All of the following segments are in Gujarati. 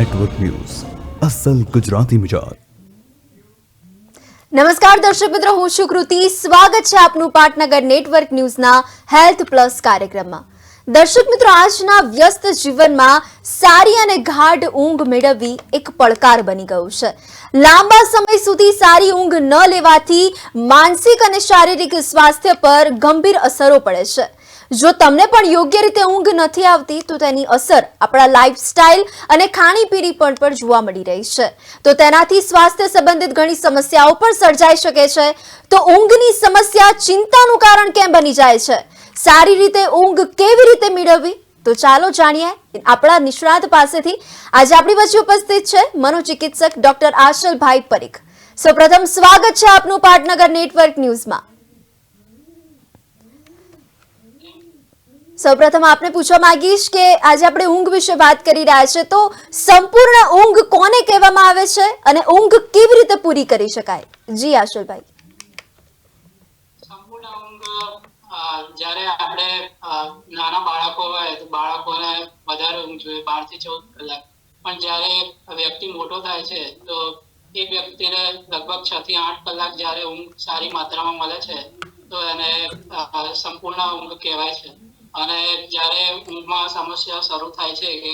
નેટવર્ક ન્યૂઝ અસલ ગુજરાતી મિજાજ। નમસ્કાર દર્શક મિત્રો, હું છું કૃતિ। સ્વાગત છે આપનું પાટનગર નેટવર્ક ન્યૂઝના હેલ્થ પ્લસ કાર્યક્રમમાં। દર્શક મિત્રો, આજના વ્યસ્ત જીવનમાં સારી અને ગાઢ ઊંઘ મેળવવી એક પડકાર બની ગયું છે। લાંબા સમય સુધી સારી ઊંઘ ન લેવાથી માનસિક અને શારીરિક સ્વાસ્થ્ય પર ગંભીર અસરો પડે છે। જો તમને પણ યોગ્ય રીતે ઊંઘ નથી આવતી તો તેની અસર આપણા લાઇફસ્ટાઇલ અને ખાણીપીણી પર પણ જોવા મળી રહી છે। તો તેનાથી સ્વાસ્થ્ય સંબંધિત ઘણી સમસ્યાઓ પણ સર્જાઈ શકે છે। તો ઊંઘની સમસ્યા ચિંતાનું કારણ કેમ બની જાય છે? સારી રીતે ઊંઘ કેવી રીતે મેળવવી? તો ચાલો જાણીએ આપણા નિષ્ણાત પાસેથી। આજે આપણી વચ્ચે ઉપસ્થિત છે મનોચિકિત્સક ડોક્ટર આશલભાઈ પરીખ। સૌપ્રથમ સ્વાગત છે આપનું પાટનગર નેટવર્ક ન્યૂઝમાં। સૌપ્રથમ આપને પૂછવા માંગીશ કે આજે આપણે ઊંઘ વિશે વાત કરી રહ્યા છે, તો સંપૂર્ણ ઊંઘ કોને કહેવામાં આવે છે અને ઊંઘ કેવી રીતે પૂરી કરી શકાય? જી આશુલભાઈ। સંપૂર્ણ ઊંઘ જ્યારે આપણે નાના બાળકો હોય તો બાળકોને વધારે ઊંઘ જોઈએ, 12 થી 14 કલાક। પણ જ્યારે વ્યક્તિ મોટો થાય છે તો એ વ્યક્તિને લગભગ 6 થી 8 કલાક જ્યારે ઊંઘ સારી માત્રામાં મળે છે તો એને સંપૂર્ણ ઊંઘ કહેવાય છે। અને જ્યારે ઊંઘમાં સમસ્યા શરૂ થાય છે કે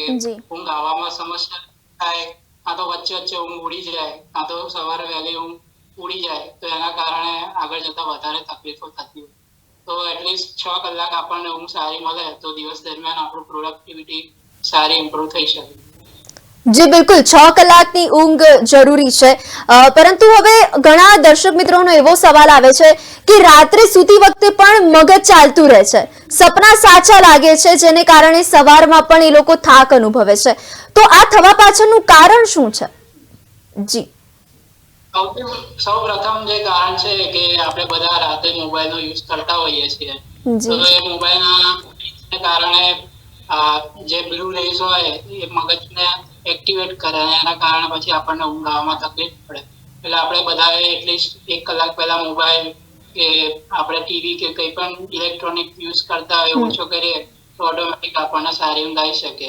ઊંઘ આવવામાં સમસ્યા થાય, કાં તો વચ્ચે વચ્ચે ઊંઘ ઉડી જાય, કાં તો સવારે વહેલી ઊંઘ ઉડી જાય, તો એના કારણે આગળ જતા વધારે તકલીફો થતી હોય। તો એટલીસ્ટ 6 કલાક આપણને ઊંઘ સારી મળે તો દિવસ દરમિયાન આપણું પ્રોડક્ટિવિટી સારી ઇમ્પ્રૂવ થઈ શકે। જી બિલકુલ, 6 કલાકની ઊંઘ જરૂરી છે। પરંતુ હવે ઘણા દર્શક મિત્રોનો એવો સવાલ આવે છે કે રાત્રે સૂતી વખતે પણ મગજ ચાલતું રહે છે, સપના સાચા લાગે છે, જેને કારણે સવારમાં પણ એ લોકો થાક અનુભવે છે। તો આ થવા પાછળનું કારણ શું છે? જી સૌ પ્રથમ જે કારણ છે કે આપણે બધા રાતે મોબાઈલનો યુઝ કરતા હોઈએ છીએ, તો એ મોબાઈલના કારણે જે બ્લુ રેઝ હોય એ મગજને એક્ટિવેટ કરે અને એના કારણે પછી આપણને ઊંઘ આવવામાં તકલીફ પડે। એટલે આપણે બધાએ એટલીસ્ટ 1 કલાક પહેલા મોબાઈલ કે આપણે ટીવી કે કંઈ પણ ઇલેક્ટ્રોનિક યુઝ કરતા હોય ઓછો કરીએ તો ઓટોમેટિક આપણને સારી ઊંઘ આવી શકે।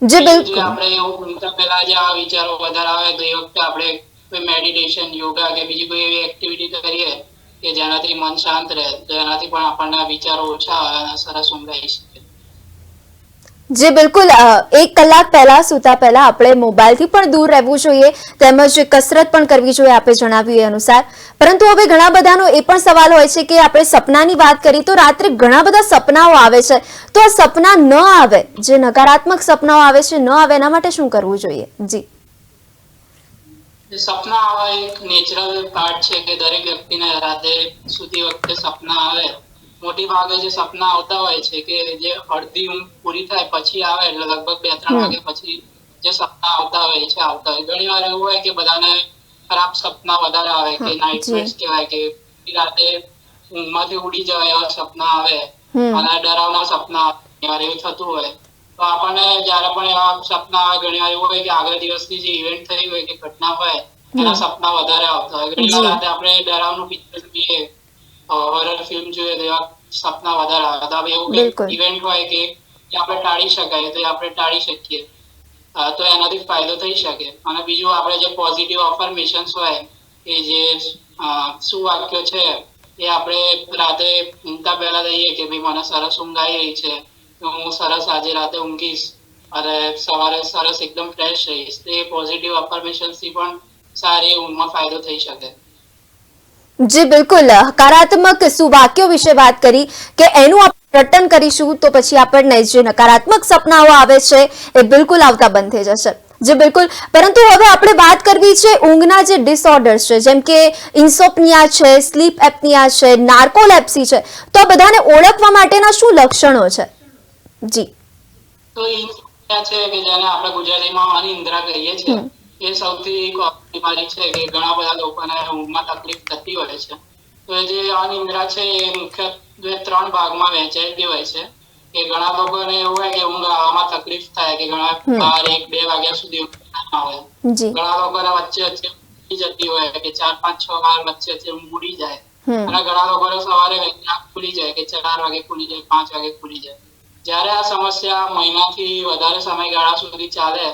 જી બિલકુલ, આપણે ઊંઘતા પહેલા જે આ વિચારો વધારે આવે તો એ વખતે આપણે કોઈ મેડિટેશન, યોગા કે બીજી કોઈ એવી એક્ટિવિટી કરીએ કે જેનાથી મન શાંત રહે, તો એનાથી પણ આપણને વિચારો ઓછા આવે અને સરસ ઊંઘ આવી શકે। જી બિલકુલ, 1 કલાક પહેલા સૂતા પહેલા આપણે મોબાઈલથી પણ દૂર રહેવું જોઈએ, તેમજ કસરત પણ કરવી જોઈએ આપે જણાવ્યું એ અનુસાર। પરંતુ હવે ઘણા બધાનો એ પણ સવાલ હોય છે કે આપણે સપનાની વાત કરી તો રાત્રે ઘણા બધા સપનાઓ આવે છે, તો આ સપના ન આવે, જે નકારાત્મક સપનાઓ આવે છે ન આવે, એના માટે શું કરવું જોઈએ? જી સપના આવા એક નેચરલ પાર્ટ છે કે દરેક વ્યક્તિને રાતે સૂતી વખતે સપના આવે। મોટી ભાગે જે સપના આવતા હોય છે કે જે અડધી ઊંઘ પૂરી થાય પછી આવે, એટલે લગભગ 2-3 વાગે પછી જે સપના આવતા હોય ઘણી વાર એવું હોય કે બધાને ખરાબ સપના વધારે આવે કે નાઇટમેર્સ કહેવાય, કે રાતે ઊંઘમાંથી ઉડી જાય એવા સપના આવે અને ડરાવના સપના આવે, એવું થતું હોય। તો આપણને જ્યારે પણ એવા સપના આવે, ઘણી વાર એવું હોય કે આગલા દિવસની જે ઇવેન્ટ થઈ હોય કે ઘટના હોય એના સપના વધારે આવતા હોય। ઘણી વાર રાતે આપણે ડરાવનું પિક્ચર જોઈએ, હોરર ફિલ્મ જોઈએ તો એવા સપના વધારે આવે। એવું કંઈક ઇવેન્ટ હોય કે આપણે ટાળી શકાય તો આપણે ટાળી શકીએ, તો એનાથી ફાયદો થઈ શકે। અને બીજું આપણે જે પોઝિટિવ અફર્મેશન્સ હોય કે જે સુવાક્યો છે એ આપણે રાતે ઊંઘતા પહેલા દઈએ કે ભાઈ મને સરસ ઊંઘ આવી રહી છે, હું સરસ આજે રાતે ઊંઘીશ અને સવારે સરસ એકદમ ફ્રેશ રહીશ, તો એ પોઝિટિવ અફર્મેશન્સથી પણ સારી ઊંઘમાં ફાયદો થઈ શકે। જી બિલકુલ, હકારાત્મક સુવાક્યો વિશે વાત કરી કે એનું આપણે રટન કરીશું તો પછી આપણને જે નકારાત્મક સપનાઓ આવે છે એ બિલકુલ આવતા બંધ થઈ જશે। જી બિલકુલ, પરંતુ હવે આપણે વાત કરવી છે ઊંઘના જે ડિસઓર્ડર્સ છે, જેમ કે ઇન્સોમ્નિયા છે, સ્લીપ એપ્નિયા છે, નાર્કોલેપ્સી છે, તો આ બધાને ઓળખવા માટેના શું લક્ષણો છે? જી તો ઇન્સોમ્નિયા છે કે જેને આપણે ગુજરાતીમાં અનિદ્રા કહીએ છીએ, એ સૌથી બીમારી છે કે ઘણા બધા લોકોને ઊંઘમાં તકલીફ થતી હોય છે। તો જે અનિદ્રા છે એ મુખ્યત્વે 3 ભાગમાં વહેંચાયેલી હોય છે કે ઘણા લોકોને એવું હોય કે ઊંઘ આવવામાં તકલીફ થાય કે ઘણા 12-1-2 વાગ્યા સુધી ઊંઘ ના આવે, ઘણા લોકોને વચ્ચે વચ્ચે ઉડી જતી હોય કે 4-5-6 વાર વચ્ચે વચ્ચે ઊંઘ ઉડી જાય, અને ઘણા લોકોને સવારે આંખ ખુલી જાય કે 4 વાગે ખુલી જાય, 5 વાગે ખુલી જાય। જ્યારે આ સમસ્યા મહિનાથી વધારે સમયગાળા સુધી ચાલે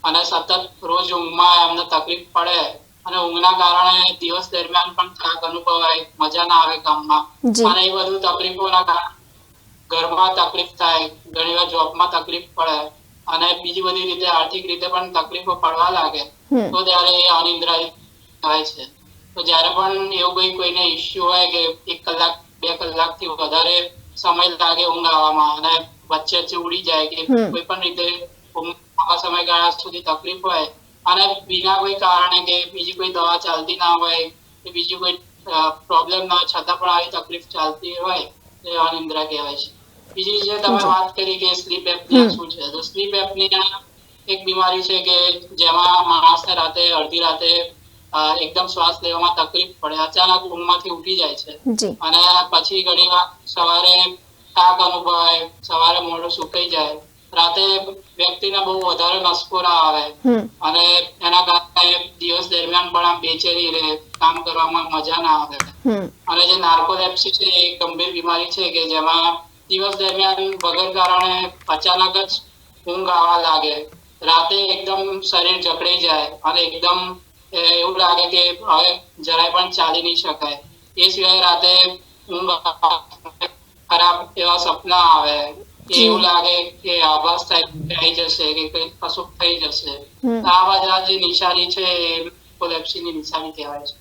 અને સતત રોજ ઊંઘમાં એમને તકલીફ પડે અને ઊંઘના કારણે દિવસ દરમિયાન પણ થાક અનુભવાય, મજા ના આવે કામમાં, અને એ બધું તકલીફોના કારણે ઘરમાં તકલીફ થાય, ઘણીવાર જોબમાં તકલીફ પડે અને બીજી બધી રીતે આર્થિક રીતે પણ તકલીફો પડવા લાગે, તો ત્યારે એ અનિદ્રા થાય છે. તો જ્યારે પણ એવું કોઈને ઇસ્યુ હોય કે 1 કલાક 2 કલાકથી વધારે સમય લાગે ઊંઘ આવવામાં અને વચ્ચે ઉડી જાય કે કોઈ પણ રીતે ઊંઘ સમયગાળા સુધી તકલીફ હોય અને બીજા કોઈ કારણે કે બીજી કોઈ દવા ચાલતી ના હોય કે બીજી કોઈ પ્રોબ્લેમ ના છતાં પણ આવી તકલીફ ચાલતી હોય એ અનિદ્રા કહેવાય છે. બીજી જે તમે વાત કરી કે સ્લીપ એપ્નિયા શું છે, તો સ્લીપ એપ્નિયા એક બીમારી છે કે જેમાં માણસને રાતે અડધી રાતે એકદમ શ્વાસ લેવામાં તકલીફ પડે, અચાનક ઊંઘમાંથી ઉઠી જાય છે અને પછી ઘણીવાર સવારે થાક અનુભવાય, સવારે મોઢું સુકાઈ જાય, રાતે વ્યક્તિને બહુ વધારે નસકોરા આવે અને એના કારણે દિવસ દરમિયાન પણ આમ બેચેની રહે, કામ કરવામાં મજા ના આવે. અને જે નાર્કોલેપ્સી છે એ ગંભીર બીમારી છે કે જેમાં દિવસ દરમિયાન વગર કારણે અચાનક જ ઊંઘ આવવા લાગે, રાતે એકદમ શરીર જકડાઈ જાય અને એકદમ એવું લાગે કે હવે જરાય પણ ચાલી નહીં શકાય. એ સિવાય રાતે ઊંઘ ખરાબ એવા સપના આવે, એવું લાગે કે આભાસ થઈ જશે કે કઈ કશું થઈ જશે. આ બધા જે નિશાની છે એ નાર્કોલેપ્સીની નિશાની કહેવાય છે.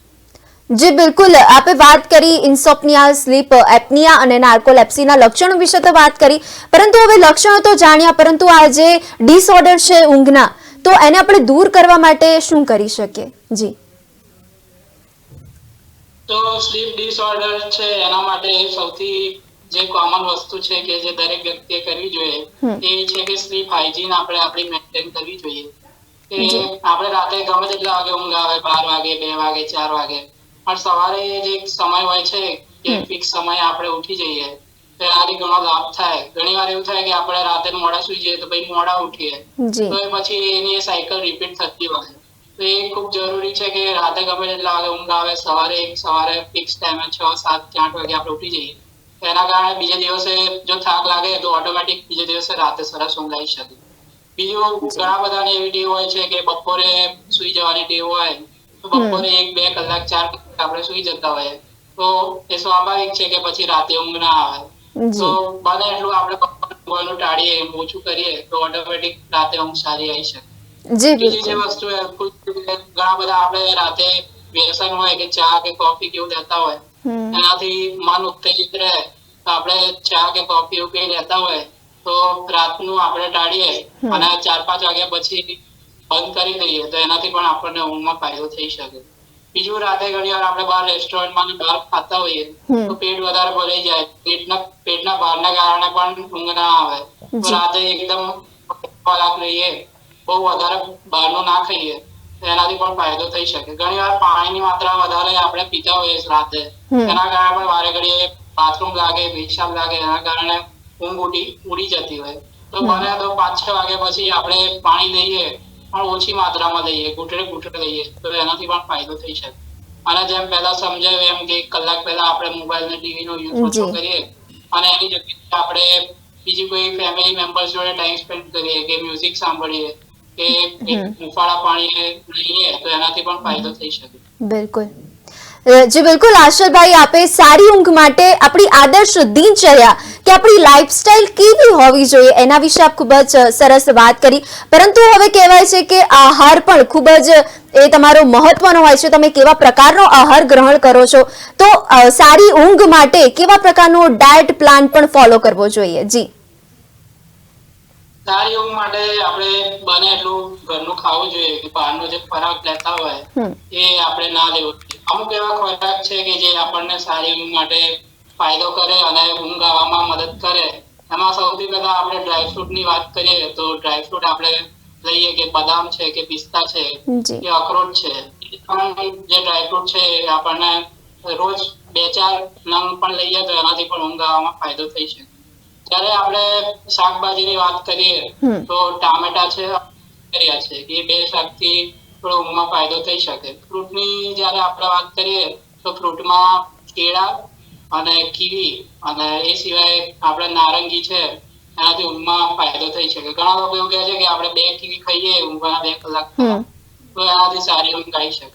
જી બિલકુલ, આપે વાત કરી ઇન્સોમ્નિયા, સ્લીપ એપ્નિયા અને નાર્કોલેપ્સીના લક્ષણો વિશે તો વાત કરી, પરંતુ હવે લક્ષણો તો જાણ્યા, પરંતુ આ જે ડિસઓર્ડર છે ઊંઘના, તો એને આપણે દૂર કરવા માટે શું કરી શકીએ? જી, તો સ્લીપ ડિસઓર્ડર છે એના માટે સૌથી જે કોમન વસ્તુ છે કે જે દરેક વ્યક્તિએ કરવી જોઈએ એ છે કે સ્લીપ હાઇજીન આપણે આપણી મેન્ટેન કરવી જોઈએ. કે આપણે રાતે ગમે તેટલા વાગે ઊંઘ આવે, 12 વાગે, 2 વાગે, 4 વાગે, પણ સવારે જે સમય હોય છે કે ફિક્સ સમય આપણે ઉઠી જઈએ તો એનાથી ઘણો લાભ થાય. ઘણીવાર એવું થાય કે આપણે રાતે મોડા સુઈ જઈએ તો પછી મોડા ઉઠીએ, તો એ પછી એની સાયકલ રિપીટ થતી હોય. તો એ ખૂબ જરૂરી છે કે રાતે ગમે તેટલા વાગે ઊંઘ આવે, સવારે ફિક્સ ટાઈમે 6, 7 કે 8 વાગે આપણે ઉઠી જઈએ. એના કારણે બીજા દિવસે જો થાક લાગે તો ઓટોમેટિક બીજા દિવસે રાતે સરસ ઊંઘ આવી શકે. બીજું ઘણા બધાની એવી ટેવ હોય છે કે બપોરે સુઈ જવાની ટેવ હોય, તો બપોરે 1, 2 કલાક, 4 કલાક આપણે સુઈ જતા હોઈએ તો એ સ્વાભાવિક છે કે પછી રાતે ઊંઘ ના આવે. તો બને એટલું આપણે બપોરનું ટાળીએ, ઓછું કરીએ તો ઓટોમેટિક રાતે ઊંઘ સારી આવી શકે. બીજી જે વસ્તુ ઘણા બધા આપણે રાતે વ્યસન હોય કે ચા કે કોફી કેવું લેતા હોય, એનાથી મન ઉત્તેજિત રહે, તો આપણે ચા કે કોફી એવું કઈ લેતા હોય તો રાતનું આપણે ટાળીએ અને 4-5 વાગ્યા પછી બંધ કરી દઈએ તો એનાથી પણ આપણને ઊંઘમાં ફાયદો થઈ શકે. બીજું રાતે ઘણીવાર આપણે બહાર રેસ્ટોરન્ટમાં બહાર ખાતા હોઈએ તો પેટ વધારે ભરાઈ જાય, પેટના ભારના કારણે પણ ઊંઘ ના આવે. તો રાતે એકદમ ખોરાક લઈએ, બહુ વધારે બહારનું ના ખાઈએ તો એનાથી પણ ફાયદો થઈ શકે. ઘણીવાર પાણીની માત્રા વધારે આપણે પીતા હોઈએ રાતે, એના કારણે પણ વારે ઘડીએ બાથરૂમ લાગે, પેશાબ લાગે, એના કારણે ઊંઘ ઉડી જતી હોય. તો બને તો 5-6 વાગ્યા પછી આપણે પાણી લઈએ પણ ઓછી માત્રામાં લઈએ, ઘૂંટડે લઈએ તો એનાથી પણ ફાયદો થઈ શકે. અને જેમ પહેલા સમજાવ્યું એમ કે 1 કલાક પહેલા આપણે મોબાઈલ અને ટીવીનો યુઝ ઓછો કરીએ અને એની જગ્યાએ આપણે બીજી કોઈ ફેમિલી મેમ્બર્સ જોડે ટાઈમ સ્પેન્ડ કરીએ કે મ્યુઝિક સાંભળીએ કે હુંફાળા પાણીએ લઈએ તો એનાથી પણ ફાયદો થઈ શકે. બિલકુલ. જી બિલકુલ, આશરભાઈ, આપે સારી ઊંઘ માટે આપણી આદર્શ દિનચર્યા કે આપણી લાઈફસ્ટાઈલ કેવી હોવી જોઈએ એના વિશે આપ ખૂબ જ સરસ વાત કરી, પરંતુ હવે કહેવાય છે કે આહાર પણ ખૂબ જ એ તમારો મહત્વનો હોય છે. તમે કેવા પ્રકારનો આહાર ગ્રહણ કરો છો, તો સારી ઊંઘ માટે કેવા પ્રકારનો ડાયટ પ્લાન પણ ફોલો કરવો જોઈએ? જી, સારી ઊંઘ માટે આપણે બને એટલું ઘરનું ખાવું જોઈએ કે બહારનો જે ખોરાક લેતા હોય એ આપણે ના લેવો જોઈએ. અમુક એવા ખોરાક છે કે જે આપણને સારી ઊંઘ માટે ફાયદો કરે અને ઊંઘ આવવામાં મદદ કરે. એમાં સૌથી પહેલા આપણે ડ્રાયફ્રૂટની વાત કરીએ તો ડ્રાયફ્રૂટ આપણે લઈએ કે બદામ છે કે પિસ્તા છે કે અખરોટ છે, જે ડ્રાયફ્રૂટ છે એ આપણને રોજ 2-4 નંગ પણ લઈએ તો એનાથી પણ ઊંઘ આવવામાં ફાયદો થઈ શકે. જ્યારે આપણે શાકભાજીની વાત કરીએ તો ટામેટા છે કે એ 2 શાકથી થોડો ઊંઘમાં ફાયદો થઈ શકે. ફ્રૂટની જ્યારે આપણે વાત કરીએ તો ફ્રૂટમાં કેળા અને કીવી અને એ સિવાય આપણે નારંગી છે એનાથી ઊંઘમાં ફાયદો થઈ શકે. ઘણા લોકો એવું કહે છે કે આપણે 2 કિવી ખાઈએ ઊંઘવાના 2 કલાક પહેલા તો એનાથી સારી ઊંઘ આવી શકે.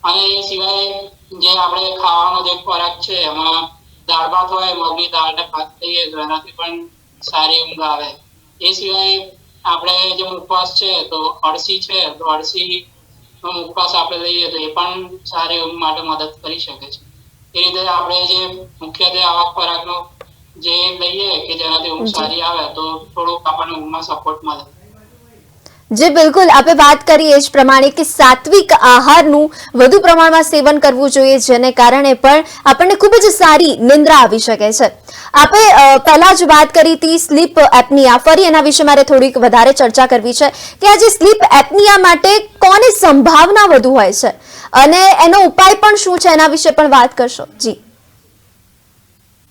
અને એ સિવાય જે આપણે ખાવાનો જે ખોરાક છે એમાં દાળ ભાત હોય, મગની દાળ ને ભાત ખાઈએ તો એનાથી પણ સારી ઊંઘ આવે. એ સિવાય આપણે જે ઉપવાસ છે તો અળસી છે તો અળસી ઉપવાસ આપણે લઈએ તો એ પણ સારી ઊંઘ માટે મદદ કરી શકે છે. એ રીતે આપણે જે મુખ્યત્વે આવા ખોરાકનો જે લઈએ કે જેનાથી ઊંઘ સારી આવે તો થોડુંક આપણને ઊંઘમાં સપોર્ટ મળે. જી બિલકુલ, આપે વાત કરી એ જ પ્રમાણે કે સાત્વિક આહારનું વધુ પ્રમાણમાં સેવન કરવું જોઈએ, જેને કારણે પણ આપણને ખૂબ જ સારી નિંદ્રા આવી શકે છે. આપે પહેલા જ વાત કરી હતી સ્લીપ એપનિયા. ફરી એના વિશે મારે થોડીક વધારે ચર્ચા કરવી છે કે આ જે સ્લીપ એપનિયા માટે કોની સંભાવના વધુ હોય છે અને એનો ઉપાય પણ શું છે, એના વિશે પણ વાત કરશો. જી,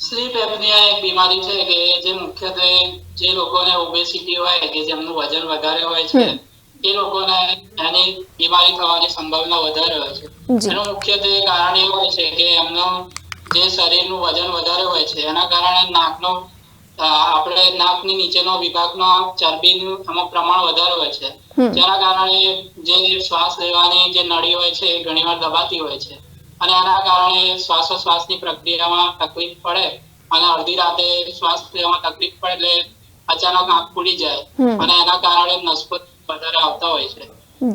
સ્લીપ એપનિયા એક બીમારી છે કે જે મુખ્યત્વે જે લોકોને ઓબેસિટી હોય કે જેમનું વજન વધારે હોય છે એ લોકોને એની બીમારી થવાની સંભાવના વધારે હોય છે. એનું મુખ્યત્વે કારણ એ હોય છે કે એમનું જે શરીરનું વજન વધારે હોય છે એના કારણે આપણે નાકની નીચેનો વિભાગનો ચરબીનું અમુક પ્રમાણ વધારે હોય છે, જેના કારણે જે શ્વાસ લેવાની જે નળી હોય છે એ ઘણીવાર દબાતી હોય છે અને એના કારણે શ્વાસોશ્વાસની પ્રક્રિયામાં તકલીફ પડે અને અડધી રાતે શ્વાસ લેવામાં તકલીફ પડે એટલે અચાનક આંખ ખુલી જાય અને એના કારણે નસકોત વધારે આવતા હોય છે.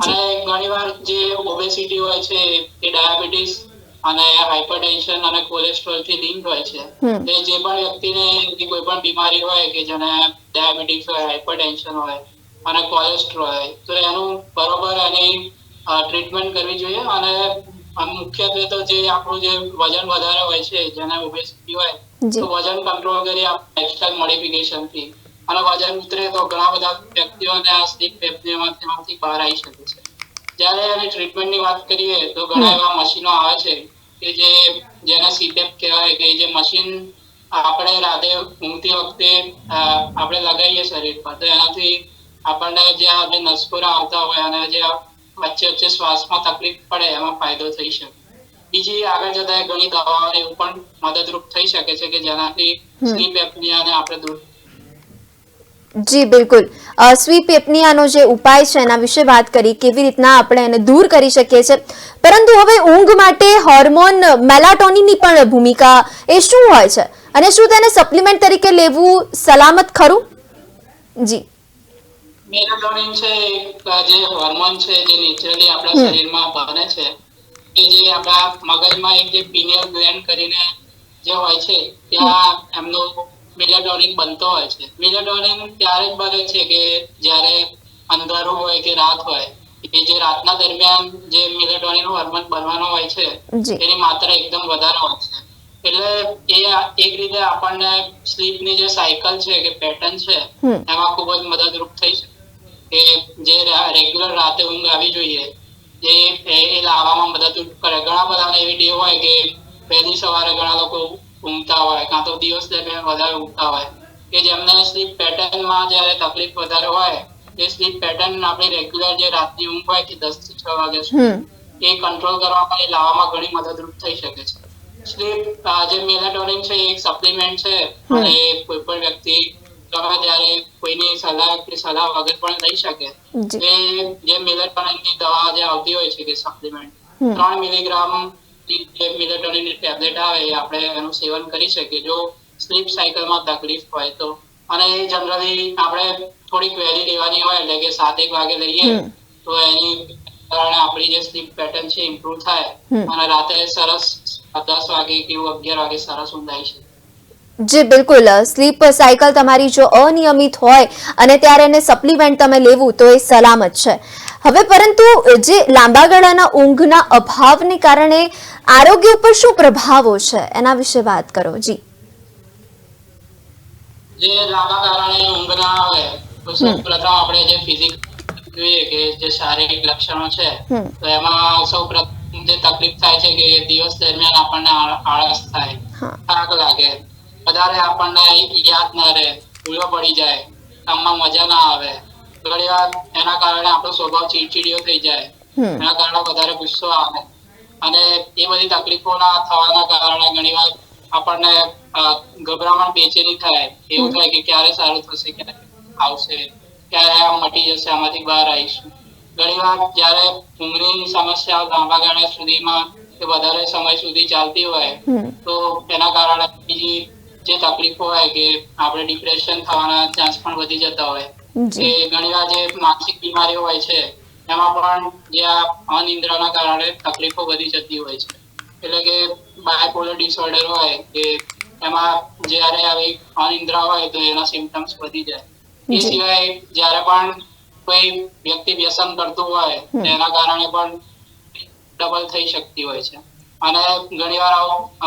અને ઘણીવાર જે ઓબેસિટી હોય છે એ ડાયાબિટીસ અને હાઇપરટેન્શન અને કોલેસ્ટ્રોલ થી લિંક હોય છે. એટલે જે પણ વ્યક્તિને કોઈ પણ બીમારી હોય કે જેને ડાયાબિટીસ હોય, હાઇપરટેન્શન હોય અને કોલેસ્ટ્રોલ હોય તો એનું બરોબર એની ટ્રીટમેન્ટ કરવી જોઈએ. અને મુખ્યત્વે તો જે આપણું જે વજન વધારે હોય છે જેને ઓબેસિટી હોય તો વજન કંટ્રોલ કરી લાઇફસ્ટાઇલ મોડિફિકેશન થી અને વજન ઉતરે તો ઘણા બધા વ્યક્તિઓને આ સ્લીપ એપનિયામાંથી બહાર આવી શકે છે. જ્યારે એની ટ્રીટમેન્ટની વાત કરીએ તો ઘણા એવા મશીનો આવે છે કે જેને સીપેપ કહેવાય કે જે મશીન આપણે રાતે ઊંઘતી વખતે આપણે લગાવીએ શરીર પર તો એનાથી આપણને જે નસકોરા આવતા હોય અને જે વચ્ચે વચ્ચે શ્વાસમાં તકલીફ પડે એમાં ફાયદો થઈ શકે. બીજી આગળ જતા ઘણી દવાઓ એવું પણ મદદરૂપ થઈ શકે છે કે જેનાથી સ્લીપ એપનિયાને આપણે દૂર. જી બિલકુલ, સ્લીપ એપનિયાનો જે ઉપાય છે એના વિશે વાત કરી, કેવી રીતના આપણે એને દૂર કરી શકીએ છીએ. પરંતુ હવે ઊંઘ માટે હોર્મોન મેલાટોનિનની પણ ભૂમિકા એ શું હોય છે અને શું તેને સપ્લિમેન્ટ તરીકે લેવું સલામત ખરું? જી, મેલાટોનિન છે જે હોર્મોન છે જે નેચરલી આપણા શરીરમાં બને છે કે જે આપણા મગજમાં એક જે પિનિયલ ગ્લેન્ડ કરીને જે હોય છે ત્યાં એમનો મેલાટોનિન બનતો હોય છે. મેલાટોનિન ત્યારે જ બને છે કે જ્યારે અંધારું હોય કે રાત હોય એ જે રાતના દરમિયાન જે મેલાટોનિન હોર્મોન બનવાનો હોય છે એની માત્રા એકદમ વધારે હોય છે. એટલે એ એક રીતે આપણને સ્લીપની જે સાયકલ છે કે પેટર્ન છે એમાં ખૂબ જ મદદરૂપ થઈ શકે કે જે રેગ્યુલર રાતે ઊંઘ આવી જોઈએ એ લાવવામાં મદદરૂપ કરે. ઘણા બધાને એવી ટેવ હોય કે વહેલી સવારે ઘણા લોકો ઊંઘતા હોય કાં તો દિવસ દરમિયાન વધારે ઊંઘતા હોય કે જેમને સ્લીપ પેટર્નમાં જ્યારે તકલીફ વધારે હોય એ સ્લીપ પેટર્ન આપણી રેગ્યુલર જે રાતની ઊંઘ હોય કે 10 થી 6 વાગ્યા સુધી એ કંટ્રોલ કરવામાં એ લાવવામાં ઘણી મદદરૂપ થઈ શકે છે. સ્લીપ જે મેલાટોનિન છે એક સપ્લિમેન્ટ છે અને કોઈ પણ વ્યક્તિ ગમે ત્યારે કોઈની સલાહ વગર પણ લઈ શકે. જે મેલાટોનિનની દવા જે આવતી હોય છે કે સપ્લિમેન્ટ 3 મિલીગ્રામ જે મેલાટોનિનની ટેબ્લેટ આવે એ આપણે એનું સેવન કરી શકીએ જો સ્લીપ સાયકલમાં તકલીફ હોય તો. અને એ જનરલી આપણે થોડીક વહેલી લેવાની હોય એટલે કે 7-1 વાગે લઈએ તો એની કારણે આપણી જે સ્લીપ પેટર્ન છે ઇમ્પ્રુવ થાય અને રાતે સરસ 10 વાગે કે 11 વાગે સરસ ઊંઘ આવી શકે. જી બિલકુલ, સ્લીપ સાયકલ તમારી જો અનિયમિત હોય અને ત્યારે એને સપ્લિમેન્ટ તમે લેવું તો એ સલામત છે. હવે પરંતુ જે લાંબા ગાળાના ઊંઘના અભાવને કારણે આરોગ્ય ઉપર શું પ્રભાવો છે એના વિશે વાત કરો. જી, જે લાંબા કારણે ઊંઘ ના આવે તો સૌપ્રથમ આપણે જે ફિઝિકલ જોઈએ કે જે શારીરિક લક્ષણો છે તો એમાં સૌપ્રથમ જે તકલીફ થાય છે કે દિવસ દરમિયાન આપણને આળસ થાય, થાક લાગે, વધારે આપણને યાદ ના રહે, ભૂલો પડી જાય, કામમાં મજા ના આવે, ઘણીવાર એના કારણે આપણો સ્વભાવ ચીડચીડિયો થઈ જાય, એના કારણે વધારે ગુસ્સો આવે અને એ બધી તકલીફોના થવાના કારણે ઘણીવાર આપણને ગભરામણ બેચેની થાય, એવું થાય કે ક્યારે સારું થશે, ક્યારે આવશે, ક્યારે આ મટી જશે, આમાંથી બહાર આવીશું. ઘણીવાર જ્યારે ઊંઘની સમસ્યા લાંબા ગાળા સુધીમાં કે વધારે સમય સુધી ચાલતી હોય તો તેના કારણે બીજી જે તકલીફો હોય કે આપણે ડિપ્રેશન થવાના ચાન્સ પણ વધી જતા હોય. કે ઘણીવાર જે માનસિક બીમારીઓ હોય છે એમાં પણ જે આ અનિદ્રાના કારણે તકલીફો વધી જતી હોય છે. એટલે કે બાયપોલર ડિસઓર્ડર હોય કે એમાં જ્યારે આવી અનિદ્રા હોય તો એના સિમ્પટમ્સ વધી જાય. એ સિવાય જ્યારે પણ કોઈ વ્યક્તિ વ્યસન કરતું હોય તેના કારણે પણ ડબલ થઈ શકતી હોય છે. અને ઘણીવાર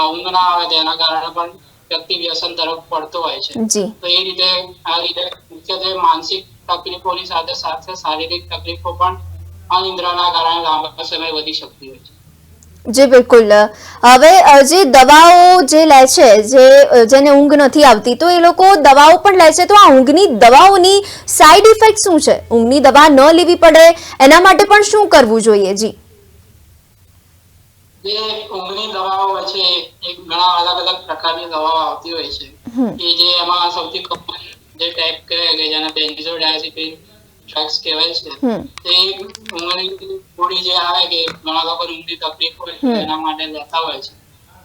ઊંઘ ના આવે તેના કારણે પણ વ્યક્તિ વ્યસન તરફ પડતો હોય છે. તો એ રીતે આ રીતે મુખ્યત્વે માનસિક તકલીફોની સાથે સાથે શારીરિક તકલીફો પણ અનિદ્રાના કારણે લાંબા સમય વધી શકતી હોય છે. જી બિલકુલ. હવે જે દવાઓ જે લે છે, જેને ઊંઘ નથી આવતી, તો એ લોકો દવાઓ પણ લે છે, તો આ ઊંઘની દવાઓની સાઈડ ઇફેક્ટ શું છે? ઊંઘની દવા ન લેવી પડે એના માટે પણ શું કરવું જોઈએ? જી, જે ઊંઘની દવાઓ હોય છે એ ઘણા અલગ અલગ પ્રકારની દવાઓ આવતી હોય છે. કે જે એમાં સૌથી કોમન જે ટાઈપ કહેવાય કે જેને બેન્ઝોડાયઝેપિન ડ્રગ્સ કહેવાય છે, તે ઊંઘની ગોળી જે આવે કે ઘણા લોકો ઊંઘની તકલીફ હોય એના માટે લેતા હોય છે.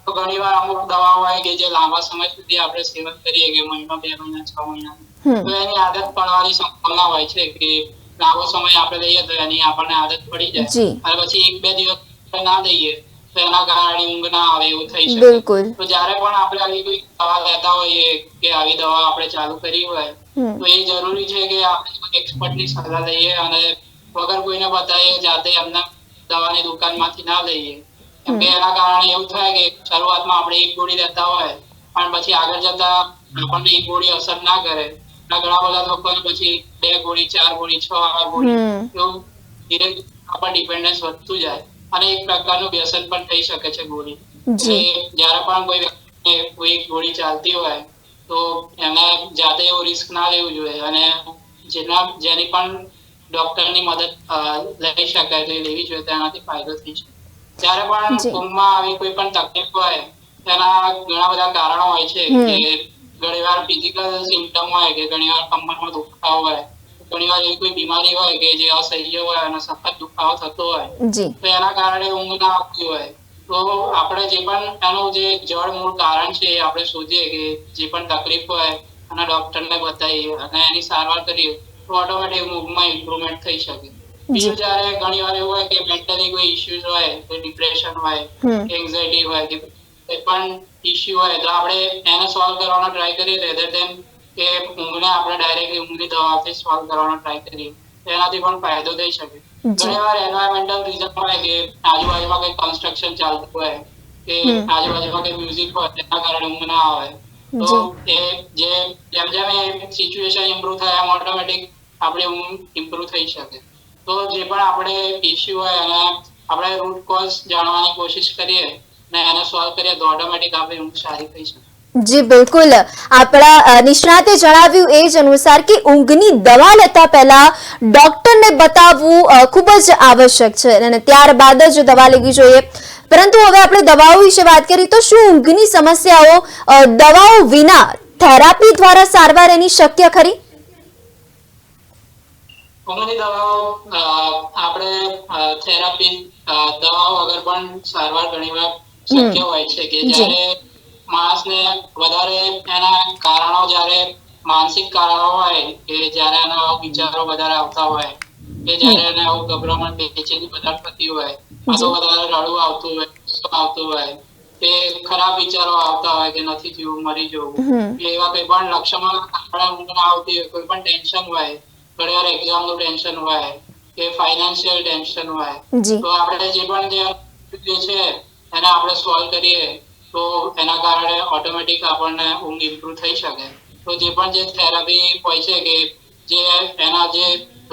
તો ઘણીવાર અમુક દવાઓ હોય કે જે લાંબા સમય સુધી આપણે સેવન કરીએ કે મહિનો, 2 મહિના, 6 મહિના, તો એની આદત પડવાની સંભાવના હોય છે કે લાંબો સમય આપણે લઈએ તો એની આપણને આદત પડી જાય અને પછી 1-2 દિવસ ના લઈએ તો એના કારણે ઊંઘ ના આવે એવું થઈ શકે. તો જ્યારે પણ આપણે આવી કોઈ દવા લેતા હોઈએ કે આવી દવા આપણે ચાલુ કરી હોય તો એ જરૂરી છે કે આપણે એક્સપર્ટની સલાહ લઈએ અને વગર કોઈને બતાવીએ જાતે એમના દવાની દુકાનમાંથી ના લઈએ. કેમ કે એના કારણે એવું થાય કે શરૂઆતમાં આપણે એક ગોળી લેતા હોય પણ પછી આગળ જતા આપણને એક ગોળી અસર ના કરે. ઘણા બધા લોકોને પછી 2 ગોળી, 4 ગોળી, 6 ગોળી એવું ધીરે આપણ ડિપેન્ડન્સ વધતું જાય અને એક પ્રકારનું વ્યસન પણ થઈ શકે છે ગોળી. એટલે જ્યારે પણ કોઈ વ્યક્તિને કોઈ ગોળી ચાલતી હોય તો એને જાતે એવું રિસ્ક ના લેવું જોઈએ અને જેની પણ ડોક્ટરની મદદ લઈ શકાય તો એ લેવી જોઈએ, તેનાથી ફાયદો થઈ શકે. જ્યારે પણ ઊંઘમાં આવી કોઈ પણ તકલીફ હોય તેના ઘણા બધા કારણો હોય છે કે ઘણીવાર ફિઝિકલ સિમ્પટમ હોય કે ઘણીવાર કમરમાં દુખાવો હોય, ઘણીવાર એવી કોઈ બીમારી હોય કે જે અસહ્ય હોય અને સખત દુખાવો થતો હોય તો એના કારણે ઊંઘ ના આવતી હોય તો આપણે જે પણ એનું જે જળ મૂળ કારણ છે એ આપણે શોધીએ કે જે પણ તકલીફ હોય અને ડોક્ટરને બતાવીએ અને એની સારવાર કરીએ તો ઓટોમેટિક ઊંઘમાં ઇમ્પ્રુવમેન્ટ થઈ શકે. બીજું જ્યારે ઘણીવાર એવું હોય કે મેન્ટલી કોઈ ઇશ્યુઝ હોય, કોઈ ડિપ્રેશન હોય, એન્ઝાયટી હોય કે કોઈ પણ ઇશ્યુ હોય તો આપણે એને સોલ્વ કરવાનો ટ્રાય કરીએ રેધર ધેન કે ઊંઘને આપણે ડાયરેક્ટલી ઊંઘની દવાથી સોલ્વ કરવાનો ટ્રાય કરીએ તો એનાથી પણ ફાયદો થઈ શકે. ઘણીવાર એન્વાયરમેન્ટલ રીઝન હોય કે આજુબાજુમાં કંઈ કન્સ્ટ્રક્શન ચાલતું હોય કે આજુબાજુમાં કંઈ મ્યુઝિક હોય તેના કારણે ઊંઘ ના આવે તો એ જેમ જેમ એ સિચ્યુએશન ઇમ્પ્રુવ થાય એમ ઓટોમેટિક આપણી ઊંઘ ઇમ્પ્રુવ થઈ શકે. તો જે પણ આપણે ઇશ્યુ હોય અને આપણે રૂટ કોઝ જાણવાની કોશિશ કરીએ અને એને સોલ્વ કરીએ તો ઓટોમેટિક આપણી ઊંઘ સારી થઈ શકે. જી બિલકુલ. આપણા નિષ્ણાતે જણાવ્યું એ જ અનુસાર કે ઊંઘની દવા લેતા પહેલા ડોક્ટરને બતાવવું ખૂબ જ આવશ્યક છે અને ત્યારબાદ જ દવા લેવી જોઈએ. પરંતુ હવે આપણે દવાઓ વિશે વાત કરીએ તો શું ઊંઘની સમસ્યાઓ દવાઓ વિના થેરાપી દ્વારા સારવાર એની શક્ય ખરી? ઊંઘની દવાઓ આપણે થેરાપી દવાઓ વગર પણ સારવાર ઘણીવાર શક્ય હોય છે કે જ્યારે માણસને વધારે એના કારણો જ્યારે માનસિક કારણો હોય કે જ્યારે એના વિચારો વધારે આવતા હોય કે જ્યારે એને ગભરામણ બેચેની વધારે થતી હોય અથવા વધારે રડવું આવતું હોય, આવતું હોય કે ખરાબ વિચારો આવતા હોય કે નથી થયું, મરી જવું, એવા કોઈ પણ લક્ષણો કારણે ઊંઘ ના આવતી હોય, કોઈ પણ ટેન્શન હોય, ઘણીવાર એક્ઝામનું ટેન્શન હોય કે ફાઇનાન્શિયલ ટેન્શન હોય તો આપણે જે પણ જે છે એને આપણે સોલ્વ કરીએ તો એના કારણે ઓટોમેટિક આપણને ઊંઘ ઇમ્પ્રુવ થઈ શકે. તો જે પણ જે થેરાપી હોય છે કે જે એના જે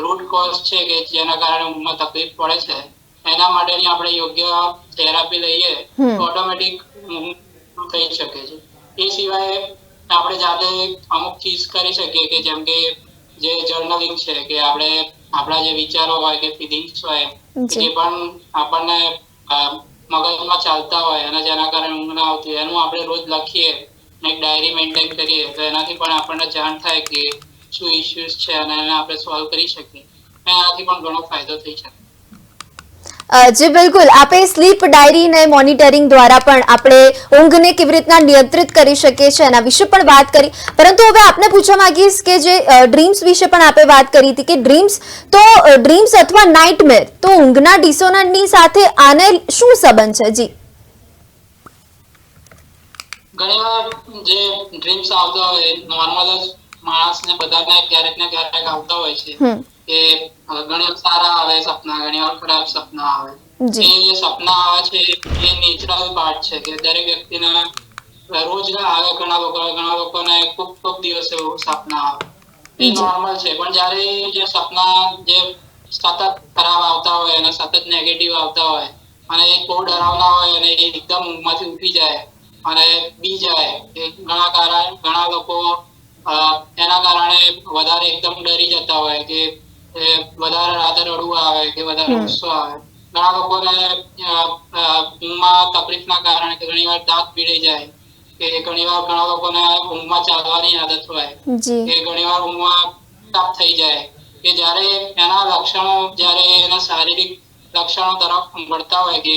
રૂટ કોઝ છે કે જેના કારણે ઊંઘમાં તકલીફ પડે છે એના માટેની આપણે યોગ્ય થેરાપી લઈએ તો ઓટોમેટિક ઊંઘ થઈ શકે છે. એ સિવાય આપણે જાતે અમુક ચીજ કરી શકીએ કે જેમ કે જે જર્નલિંગ છે કે આપણે આપણા જે વિચારો હોય કે ફિલિંગ્સ હોય જે પણ આપણને મગજમાં ચાલતા હોય અને જેના કારણે ઊંઘ ના આવતી હોય એનું આપણે રોજ લખીએ ને એક ડાયરી મેન્ટેન કરીએ તો એનાથી પણ આપણને જાણ થાય કે શું ઇશ્યુઝ છે અને એને આપણે સોલ્વ કરી શકીએ. એનાથી પણ ઘણો ફાયદો થઈ શકે. જી બિલકુલ, આપે સ્લીપ ડાયરી ને મોનિટરિંગ દ્વારા પણ આપણે ઊંઘને કેવી રીતના નિયંત્રિત કરી શકીએ છીએ એના વિશે પણ વાત કરી. પરંતુ હવે આપને પૂછવા માંગીશ કે જે ડ્રીમ્સ વિશે પણ આપે વાત કરી હતી કે ડ્રીમ્સ અથવા નાઇટમેર તો ઊંઘના ડિસોનન્સની સાથે આને શું સંબંધ છે? જી, ઘણીવાર જે ડ્રીમ્સ આવતા હોય નોર્મલ જ માણસને બધાને ક્યારેક ને ક્યારેક આવતા હોય છે કે ઘણી સારા આવે સપના, ઘણીવાર ખરાબ સપના આવે. એ જે સપના આવે છે એ નેચરલ પાર્ટ છે કે દરેક વ્યક્તિને રોજ ના આવે. ઘણા લોકોને ખૂબ દિવસે સપના આવે, એ નોર્મલ છે. પણ જ્યારે જે સપના જે સતત ખરાબ આવતા હોય અને સતત નેગેટિવ આવતા હોય અને એ બહુ ડરાવના હોય અને એ એકદમ ઊંઘમાંથી ઉઠી જાય અને બી જાય, ઘણા લોકો એના કારણે વધારે એકદમ ડરી જતા હોય કે વધારે રાતે રડવું આવે કે વધારે ગુસ્સો આવે. ઘણા લોકોને ઊંઘમાં તકલીફના કારણે કે ઘણીવાર દાંત પીડાઈ જાય કે ઘણીવાર ઘણા લોકોને ઊંઘમાં ચાલવાની આદત હોય કે ઘણીવાર ઊંઘમાં તાપ થઈ જાય કે જ્યારે એના લક્ષણો જ્યારે એના શારીરિક લક્ષણો તરફ વળતા હોય કે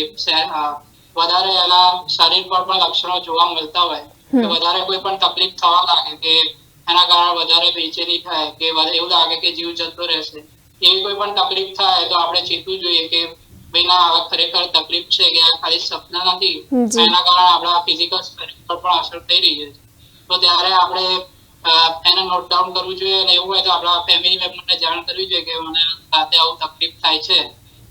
વધારે એના શરીર પર પણ લક્ષણો જોવા મળતા હોય કે વધારે કોઈ પણ તકલીફ થવા લાગે કે એના કારણે વધારે બેચેની થાય કે એવું લાગે કે જીવ જતો રહેશે, એવી કોઈ પણ તકલીફ થાય તો આપણે ચેતવું જોઈએ કે ભાઈ ના, હવે ખરેખર તકલીફ છે કે આ ખાલી સપના નથી, એના કારણે આપણા ફિઝિકલ શરીર પર પણ અસર થઈ રહી છે. તો ત્યારે આપણે એને નોટ ડાઉન કરવું જોઈએ અને એવું હોય તો આપણા ફેમિલી મેમ્બરને જાણ કરવી જોઈએ કે મને સાથે આવું તકલીફ થાય છે,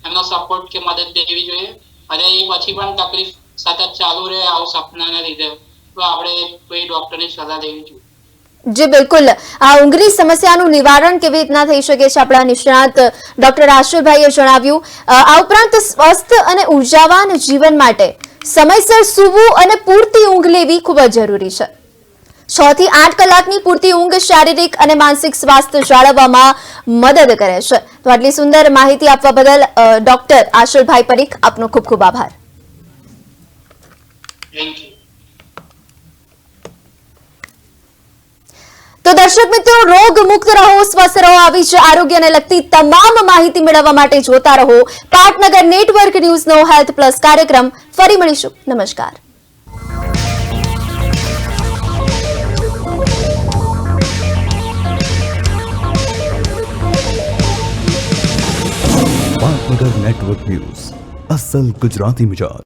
એમનો સપોર્ટ કે મદદ લેવી જોઈએ. અને એ પછી પણ તકલીફ સતત ચાલુ રહે આવું સપનાના લીધે તો આપણે કોઈ ડોક્ટરની સલાહ લેવી જોઈએ. જી બિલકુલ, આ ઊંઘની સમસ્યાનું નિવારણ કેવી રીતના થઈ શકે છે આપણા નિષ્ણાત ડોક્ટર આશુભાઈએ જણાવ્યું. આ ઉપરાંત સ્વસ્થ અને ઉર્જાવાન જીવન માટે સમયસર સૂવું અને પૂરતી ઊંઘ લેવી ખૂબ જ જરૂરી છે. 6 થી 8 કલાકની પૂરતી ઊંઘ શારીરિક અને માનસિક સ્વાસ્થ્ય જાળવવામાં મદદ કરે છે. તો આટલી સુંદર માહિતી આપવા બદલ ડોક્ટર આશુભાઈ પરીખ આપનો ખૂબ ખૂબ આભાર. Thank you. તો દર્શક મિત્રો, રોગ મુક્ત રહો, સ્વસ્થ રહો, આવી જ આરોગ્યને લગતી તમામ માહિતી મેળવવા માટે જોતા રહો પાટનગર નેટવર્ક ન્યૂઝનો હેલ્થ પ્લસ કાર્યક્રમ. ફરી મળીશું. નમસ્કાર. પાટનગર નેટવર્ક ન્યૂઝ, અસલ ગુજરાતી મિજાજ.